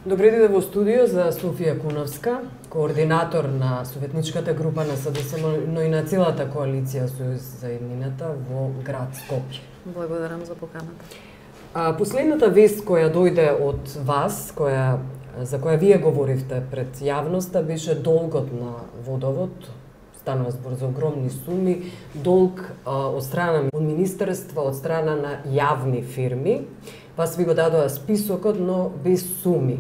Добре дојде во студио за Софија Куновска, координатор на советничката група на СДСМ, но и на целата коалиција Сојуз за иднината во град Скопје. Благодарам за поканата. Последната вест која дојде од вас, за која вие говоривте пред јавноста, беше долгот на водовод. Станува збор за огромни суми, долг од страна од министерства, од страна на јавни фирми. Вас ви го дадоа списокот, но без суми.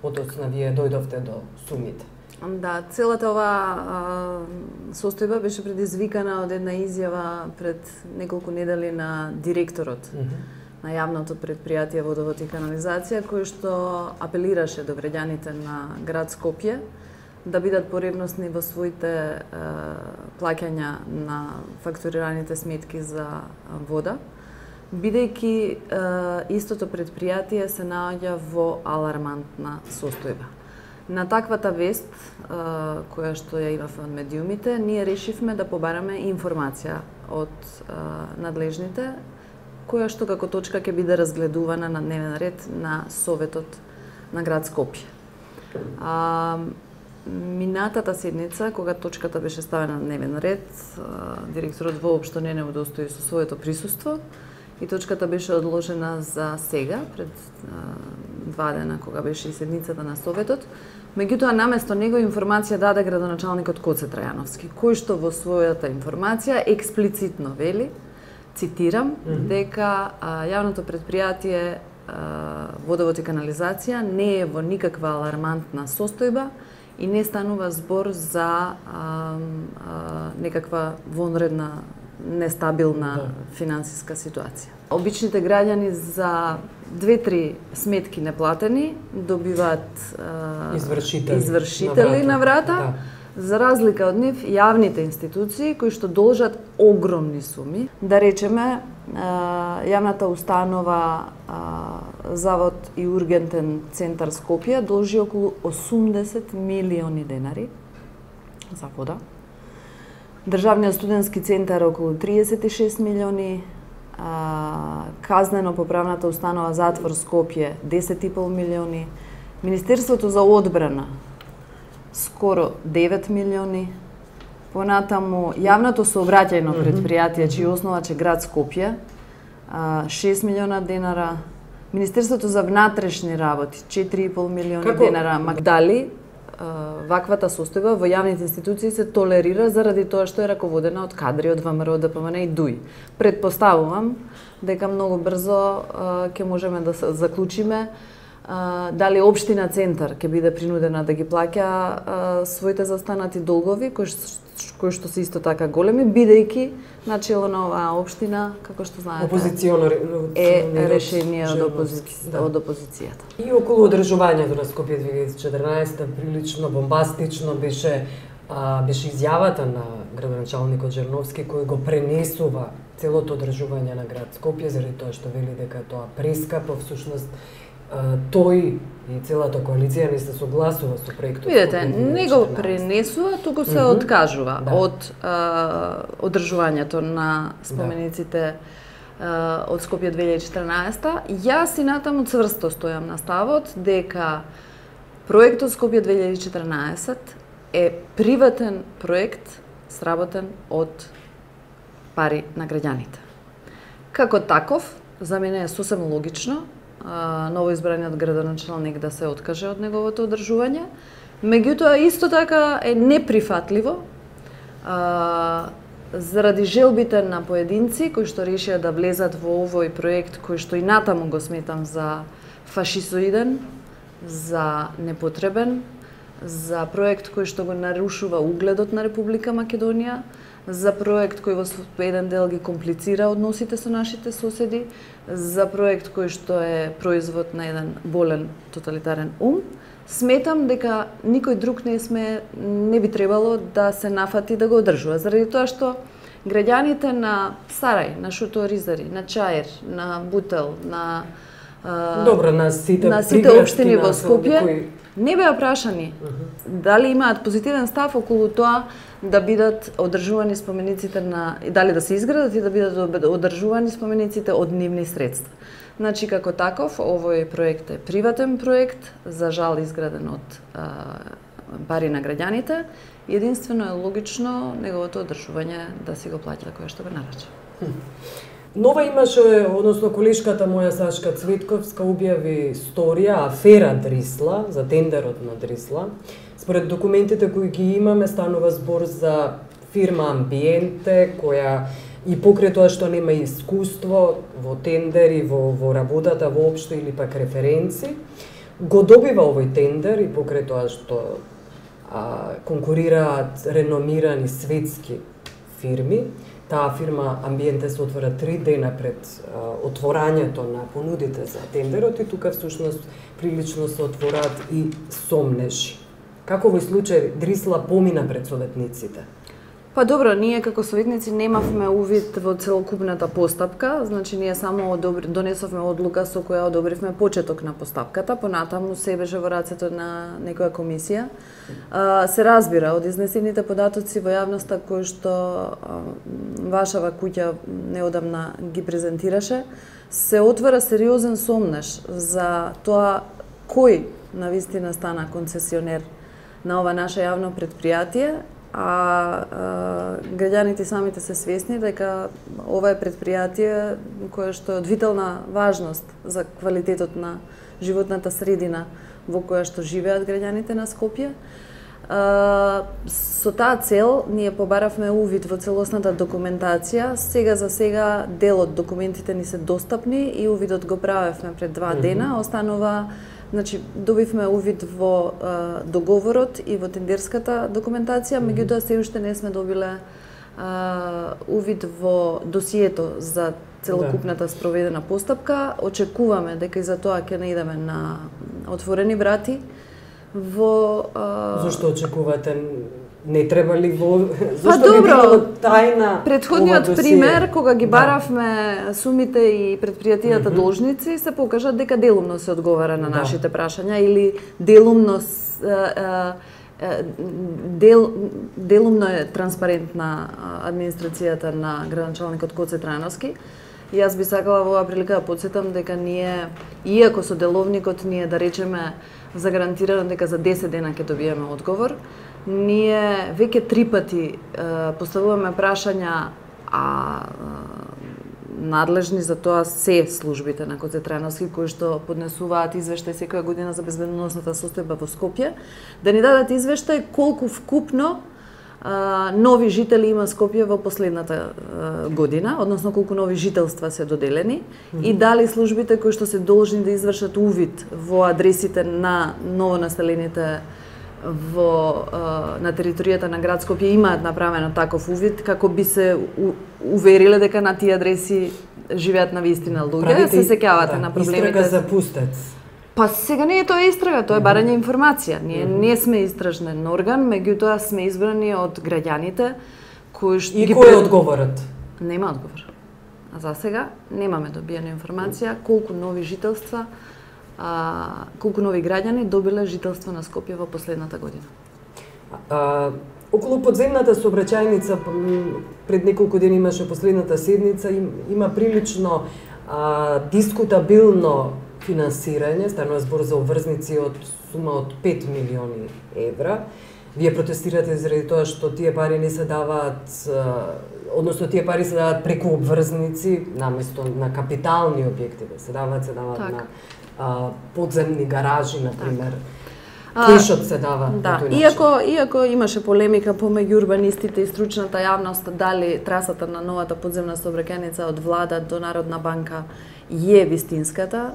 Подоцна вие дојдовте до сумите. Да, целата оваа состојба беше предизвикана од една изјава пред неколку недели на директорот на јавното предпријатие Водовод и канализација, кој што апелираше до граѓаните на град Скопје да бидат поревностни во своите плаќања на фактурираните сметки за вода, бидејќи истото предпријатие се наоѓа во алармантна состојба. На таквата вест, која што ја имавме од медиумите, ние решивме да побараме информација од надлежните, која што како точка ќе биде разгледувана на дневен ред на Советот на град Скопје. Минатата седница, кога точката беше ставена на дневен ред, директорот воопшто не удостои со своето присуство и точката беше одложена за сега, пред 2 дена, кога беше и седницата на Советот. Меѓутоа, наместо него информација даде градоначалникот Гоце Трајановски, кој што во својата информација експлицитно вели, цитирам, дека јавното предпријатие Водовод и канализација не е во никаква алармантна состојба и не станува збор за некаква вонредна, нестабилна финансиска ситуација. Обичните граѓани за 2-3 сметки неплатени добиваат извршители на врата. Да. За разлика од нив, јавните институции кои што должат огромни суми, да речеме, јавната установа Завод и ургентен центар Скопје должи околу 80 милиони денари за вода. Државниот студентски центар околу 36 милиони, казнено-поправната установа Затвор Скопје 10,5 милиони, Министерството за одбрана скоро 9 милиони, понатаму јавното сообраќајно предпријатие, чиј основач е град Скопје, 6 милиона денара, Министерството за внатрешни работи 4,5 милиони денара. Дали ваквата состојба во јавните институции се толерира заради тоа што е раководена од кадри од ВМРО, ДПМН и ДУИ? Предпоставувам дека многу брзо ќе можеме да заклучиме дали општина Центар ќе биде принудена да ги плаќа своите застанати долгови, кои што се исто така големи, бидејќи начело на оваа општина, како што знаете, е решение од опозицијата. И околу одржувањето на Скопје 2014 прилично бомбастично беше изјавата на градоначалникот Жерновски, кој го пренесува целото одржување на град Скопје заради тоа што вели дека тоа прескапо. Всушност тој и целата коалиција не се согласува со проектот. Видете, не го пренесува, туку се откажува од одржувањето на спомениците од Скопје 2014. Јас и натаму цврсто стојам на ставот дека проектот Скопје 2014 е приватен проект сработен од пари на граѓаните. Како таков, за мене е сосем логично новоизбраниот градоначалник да се откаже од неговото одржување. Меѓутоа, исто така е неприфатливо заради желбите на поединци кои што решија да влезат во овој проект, кој што и натаму го сметам за фашисоиден, за непотребен, за проект кој што го нарушува угледот на Република Македонија, за проект кој во еден дел ги комплицира односите со нашите соседи, за проект кој што е производ на еден болен тоталитарен ум. Сметам дека никој друг не би требало да се нафати да го одржува, заради тоа што граѓаните на Сарај, на Шуто Оризари, на Чаир, на Бутел, на Добро, на сите општини во Скопје не беа прашани дали имаат позитивен став околу тоа да бидат одржувани спомениците дали да се изградат и да бидат одржувани спомениците од нивни средства. Значи, како таков, овој проект е приватен проект, за жал изграден од пари на граѓаните. Единствено е логично неговото одржување да си го плаќа кој што го нарача. Нова имаше, односно колешката моја Сашка Цветковска објави сторија, афера Дрисла, за тендерот на Дрисла. Според документите кои ги имаме, станува збор за фирма Амбиенте, која и покрај тоа што нема искуство во тендери, во работата воопшто или пак референци, го добива овој тендер и покрај тоа што конкурираат реномирани светски фирми. Таа фирма Амбиенте се отвора 3 дена пред отворањето на понудите за тендерот и тука всушност прилично се отвораат и сомнежи. Како во случај Дрисла помина пред советниците? Па добро, ние како советници немавме увид во целокупната постапка, значи ние само донесовме одлука со која одобривме почеток на постапката, понатаму се беше во рацете на некоја комисија. Се разбира од изнесените податоци во јавноста кои што вашава куќа неодамна ги презентираше, се отвора сериозен сомнеж за тоа кој навистина стана концесионер на ова наше јавно предпријатие, граѓаните самите се свесни дека ова е предпријатие кое што е од витална важност за квалитетот на животната средина во која што живеат граѓаните на Скопје. Со таа цел ние побаравме увид во целосната документација. Сега за сега дел од документите ни се достапни и увидот го правевме пред 2 дена. Останува, значи, добивме увид во договорот и во тендерската документација, меѓутоа се уште не сме добиле увид во досието за целокупната спроведена постапка. Очекуваме дека и за тоа ќе наидеме на отворени врати. Зошто очекувате? Не треба ли зошто би било тајна? Предходниот пример, кога ги баравме сумите и предпријатијата должници, се покажа дека делумно се одговара на нашите прашања или делумно е транспарентна администрацијата на градоначалникот Гоце Трајновски. И јас би сакала во оваа прилика да потсетам дека ние, иако со деловникот ние да речеме загарантирано дека за 10 дена ќе добиеме одговор, ние веќе 3 пати поставуваме прашања, надлежни за тоа се службите на Гоце Трајновски кои што поднесуваат извештај секоја година за безбедносната состојба во Скопје, да ни дадат извештај колку вкупно нови жители има Скопје во последната година, односно колку нови жителства се доделени и дали службите кои што се должни да извршат увид во адресите на новонаселените на територијата на град Скопје имаат направено таков увид како би се увериле дека на тие адреси живеат навистина луѓе, се сеќавате на проблемите. Истрага за пустец. Па сега не е тоа истрага, тоа е барање информација. Ние не сме истражнен орган, меѓутоа сме избрани од граѓаните кои што И кој е одговорот? Нема одговор. А за сега немаме добиена информација колку нови жителства, колку нови граѓани добиле жителство на Скопје во последната година. Околу подземната сообраќајница пред неколку дена имаше последната седница, има прилично дискутабилно финансирање, станува збор за обврзници од сума од 5 милиони евра. Вие протестирате заради тоа што тие пари не се даваат, односно тие пари се даваат преку обврзници наместо на капитални објекти, да се даваат на подземни гаражи, например. Кешот се дава на тој начин. Иако имаше полемика помеѓу урбанистите и стручната јавност дали трасата на новата подземна сообраќајница од влада до Народна банка е вистинската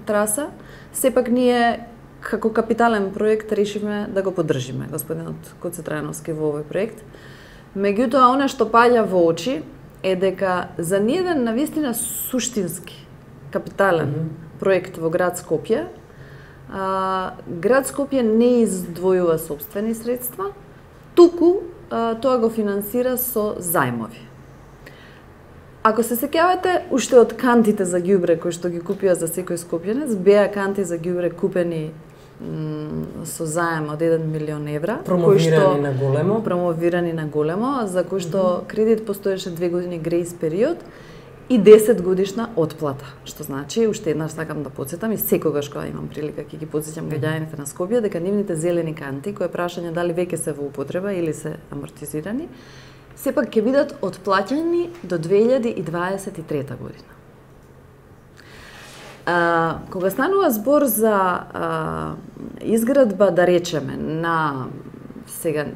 траса, сепак ние како капитален проект решивме да го поддржиме господинот Гоце Трајновски во овој проект. Меѓутоа, она што паѓа во очи е дека за ниеден навистина суштински капитален проект во град Скопје, град Скопје не издвојува сопствени средства, туку тоа го финансира со зајмови. Ако се сеќавате, уште од кантите за ѓубре кои што ги купија за секој скопјанец, беа канти за ѓубре купени со заем од 1 милион евра, промовирани на големо, за кој што кредит постоеше 2 години грејс период и 10 годишна отплата. Што значи, уште еднаш сакам да потсетам и секогаш кога имам прилика ќе ги потсеќам граѓаните на Скопје дека нивните зелени канти, кои прашање дали веќе се во употреба или се амортизирани, сепак ќе бидат отплаќани до 2023 година. Кога станува збор за изградба, да речеме, на сега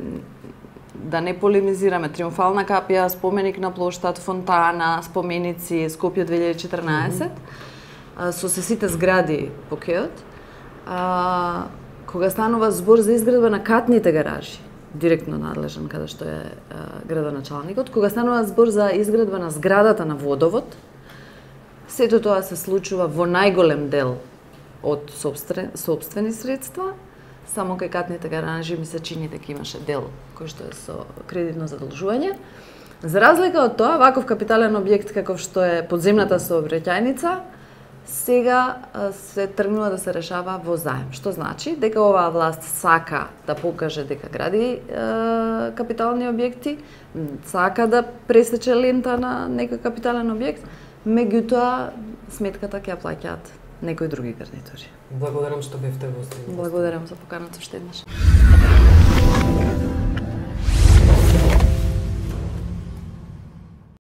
да не полемизираме, Триумфална капија, споменик на плоштад, фонтана, споменици, Скопје 2014, со се сите згради по кеот, кога станува збор за изградба на катните гаражи, директно надлежен каде што е градоначалникот, кога станува збор за изградба на зградата на водовод, сето тоа се случува во најголем дел од сопствени средства, само кај катните гаражи ми се чини дека имаше дел кој што е со кредитно задолжување. За разлика од тоа, ваков капитален објект каков што е подземната сообраќајница, сега се тргнува да се решава во заем. Што значи дека оваа власт сака да покаже дека гради капитални објекти, сака да пресече лента на некој капитален објект, меѓутоа сметката ќе ја плаќаат некои други гарнитури. Благодарам што бевте гостин. Благодарам за поканата уште еднаш.